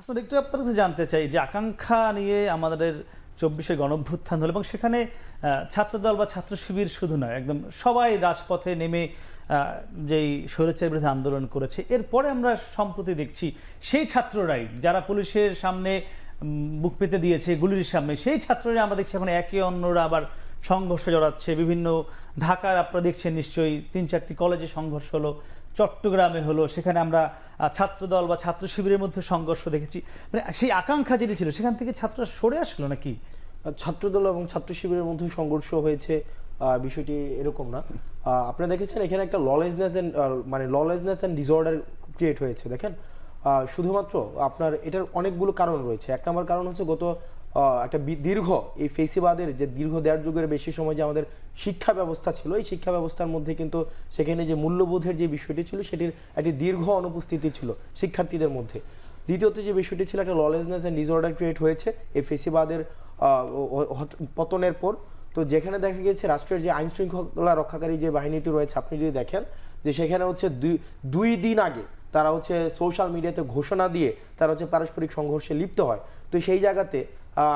আসলে একটু আপনার কাছে জানতে চাই যে আকাঙ্ক্ষা নিয়ে আমাদের ২৪শে গণঅভ্যুত্থান হলো এবং সেখানে ছাত্রদল বা ছাত্র শিবির শুধু নয়, একদম সবাই রাজপথে নেমে যেই স্বৈরাচারের বিরুদ্ধে আন্দোলন করেছে। এরপরে আমরা সম্প্রতি দেখছি সেই ছাত্ররাই যারা পুলিশের সামনে বুক পেতে দিয়েছে গুলির সামনে, সেই ছাত্ররা আমরা দেখছি এখন একে অন্যরা আবার সংঘর্ষে জড়াচ্ছে। বিভিন্ন ঢাকার আপনারা দেখছেন নিশ্চয়ই ৩-৪টি কলেজে সংঘর্ষ হলো, চট্টগ্রামে হলো, সেখানে আমরা ছাত্রদল বা ছাত্র শিবিরের মধ্যে সংঘর্ষ দেখেছি। মানে সেই আকাঙ্ক্ষা যেটি ছিল সেখান থেকে ছাত্ররা সরে আসলো নাকি? ছাত্রদল এবং ছাত্র শিবিরের মধ্যে সংঘর্ষ হয়েছে বিষয়টি এরকম না। আপনারা দেখেছেন এখানে একটা ললেসনেস এন্ড ডিসঅর্ডার ক্রিয়েট হয়েছে। দেখেন শুধুমাত্র আপনার এটার অনেকগুলো কারণ রয়েছে। এক নম্বর কারণ হচ্ছে গত একটা দীর্ঘ এই ফেসিবাদের যে দীর্ঘ ১.৫ যুগের বেশি সময় যে আমাদের শিক্ষা ব্যবস্থা ছিল, এই শিক্ষা ব্যবস্থার মধ্যে কিন্তু সেখানে যে মূল্যবোধের যে বিষয়টি ছিল সেটির একটি দীর্ঘ অনুপস্থিতি ছিল শিক্ষার্থীদের মধ্যে। দ্বিতীয়ত যে বিষয়টি ছিল একটা ললেসনেস এন্ড ডিসঅর্ডার ক্রিয়েট হয়েছে এই ফেসিবাদের পতনের পর। তো যেখানে দেখা গিয়েছে রাষ্ট্রের যে আইন শৃঙ্খলা রক্ষাকারী যে বাহিনীটি রয়েছে, আপনি যদি দেখেন যে সেখানে হচ্ছে দুই দিন আগে তারা হচ্ছে সোশ্যাল মিডিয়াতে ঘোষণা দিয়ে তারা হচ্ছে পারস্পরিক সংঘর্ষে লিপ্ত হয়। তো সেই জায়গাতে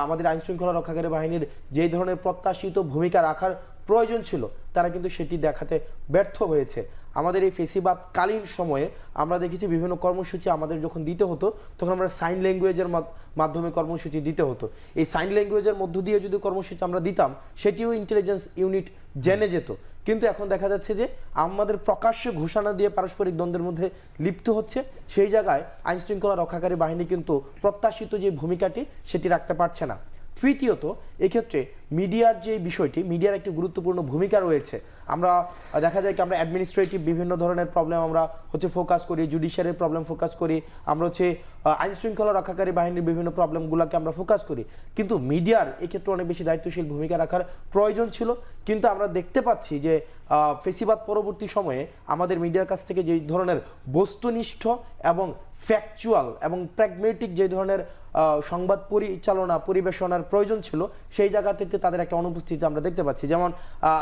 আমাদের আইন শৃঙ্খলা রক্ষাকারী বাহিনীর যে ধরনের প্রত্যাশিত ভূমিকা রাখার প্রয়োজন ছিল তারা কিন্তু সেটি দেখাতে ব্যর্থ হয়েছে। আমাদের এই ফেসিবাদকালীন সময়ে আমরা দেখেছি বিভিন্ন কর্মসূচি আমাদের যখন দিতে হতো তখন আমরা সাইন ল্যাঙ্গুয়েজের মাধ্যমে কর্মসূচি দিতে হতো। এই সাইন ল্যাঙ্গুয়েজের মধ্য দিয়ে যদি কর্মসূচি আমরা দিতাম সেটিও ইন্টেলিজেন্স ইউনিট জেনে যেত। কিন্তু এখন দেখা যাচ্ছে যে আমাদের প্রকাশ্যে ঘোষণা দিয়ে পারস্পরিক দ্বন্দ্বের মধ্যে লিপ্ত হচ্ছে, সেই জায়গায় আইন শৃঙ্খলা রক্ষাকারী বাহিনী কিন্তু প্রত্যাশিত যে ভূমিকাটি সেটি রাখতে পারছে না। তৃতীয়ত এক্ষেত্রে মিডিয়ার যে বিষয়টি, মিডিয়ার একটি গুরুত্বপূর্ণ ভূমিকা রয়েছে। আমরা দেখা যায় কি আমরা অ্যাডমিনিস্ট্রেটিভ বিভিন্ন ধরনের প্রবলেম আমরা হচ্ছে ফোকাস করি, জুডিশিয়ারির প্রবলেম ফোকাস করি, আমরা হচ্ছে আইন শৃঙ্খলা রক্ষাকারী বাহিনীর বিভিন্ন প্রবলেমগুলোকে আমরা ফোকাস করি। কিন্তু মিডিয়ার এক্ষেত্রে অনেক বেশি দায়িত্বশীল ভূমিকা রাখার প্রয়োজন ছিল। কিন্তু আমরা দেখতে পাচ্ছি যে ফেসিবাদ পরবর্তী সময়ে আমাদের মিডিয়ার কাছ থেকে যে ধরনের বস্তুনিষ্ঠ এবং ফ্যাকচুয়াল এবং প্র্যাগমেটিক যে ধরনের সংবাদ পরিবেশনার প্রয়োজন ছিল সেই জায়গাটিতে তাদের একটা অনুপস্থিতি আমরা দেখতে পাচ্ছি। যেমন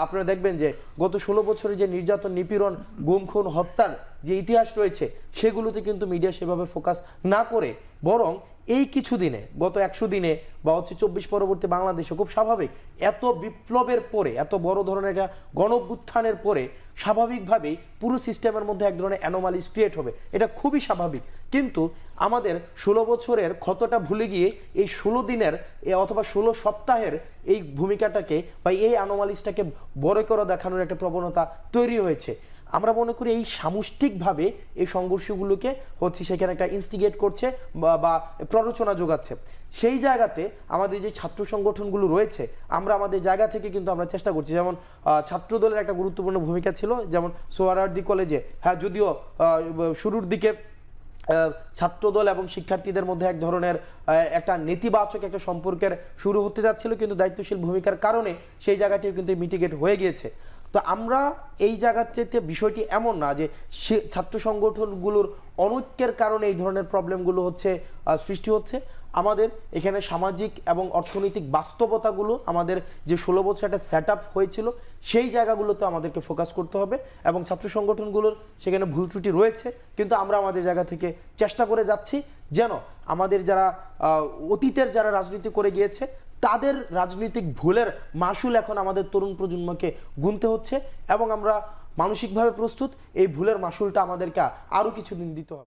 আপনারা দেখবেন যে গত ১৬ বছরের যে নির্যাতন, নিপীড়ন, গুম, খুন, হত্যার যে ইতিহাস রয়েছে সেগুলোতে কিন্তু মিডিয়া সেভাবে ফোকাস না করে বরং এই কিছু দিনে, গত ১০০ দিনে বা হচ্ছে ২৪ পরবর্তী বাংলাদেশে খুব স্বাভাবিক এত বিপ্লবের পরে, এত বড় ধরনের একটা গণঅভ্যুত্থানের পরে স্বাভাবিকভাবেই পুরো সিস্টেমের মধ্যে এক ধরনের অ্যানোমালিস ক্রিয়েট হবে, এটা খুবই স্বাভাবিক। কিন্তু আমাদের ১৬ বছরের ক্ষতটা ভুলে গিয়ে এই ১৬ দিনের অথবা ১৬ সপ্তাহের এই ভূমিকাটাকে বা এই অ্যানোমালিসটাকে বড় করে দেখানোর একটা প্রবণতা তৈরি হয়েছে। আমরা মনে করি এই সামষ্টিকভাবে এই সংঘর্ষগুলোকে হচ্ছে সেখানে একটা ইনস্টিগেট করছে বা প্ররোচনা যোগাচ্ছে। সেই জায়গাতে আমাদের যে ছাত্র সংগঠনগুলো রয়েছে আমরা আমাদের জায়গা থেকে কিন্তু আমরা চেষ্টা করছি। যেমন ছাত্রদলের একটা গুরুত্বপূর্ণ ভূমিকা ছিল, যেমন সোহরাওয়ার্দী কলেজে যদিও শুরুর দিকে ছাত্রদল এবং শিক্ষার্থীদের মধ্যে এক ধরনের একটা নেতিবাচক একটা সম্পর্কের শুরু হতে যাচ্ছিল, কিন্তু দায়িত্বশীল ভূমিকার কারণে সেই জায়গাটিও কিন্তু মিটিগেট হয়ে গিয়েছে। তো আমরা এই জায়গাতে বিষয়টি এমন না যে ছাত্র সংগঠনগুলোর অনৈক্যের কারণে এই ধরনের প্রবলেমগুলো হচ্ছে সৃষ্টি হচ্ছে। আমাদের এখানে সামাজিক এবং অর্থনৈতিক বাস্তবতাগুলো আমাদের যে ১৬ বছর একটা সেট আপ হয়েছিল সেই জায়গাগুলোতে আমাদেরকে ফোকাস করতে হবে এবং ছাত্র সংগঠনগুলোর সেখানে ভুল ত্রুটি রয়েছে, কিন্তু আমরা আমাদের জায়গা থেকে চেষ্টা করে যাচ্ছি যেন আমাদের যারা অতীতের যারা রাজনীতি করে গিয়েছে তাদের রাজনৈতিক ভুলের মাসুল এখন আমাদের তরুণ প্রজন্মকে গুনতে হচ্ছে এবং আমরা মানসিকভাবে প্রস্তুত এই ভুলের মাসুলটা আমাদেরকে আরও কিছুদিন দিতে হবে।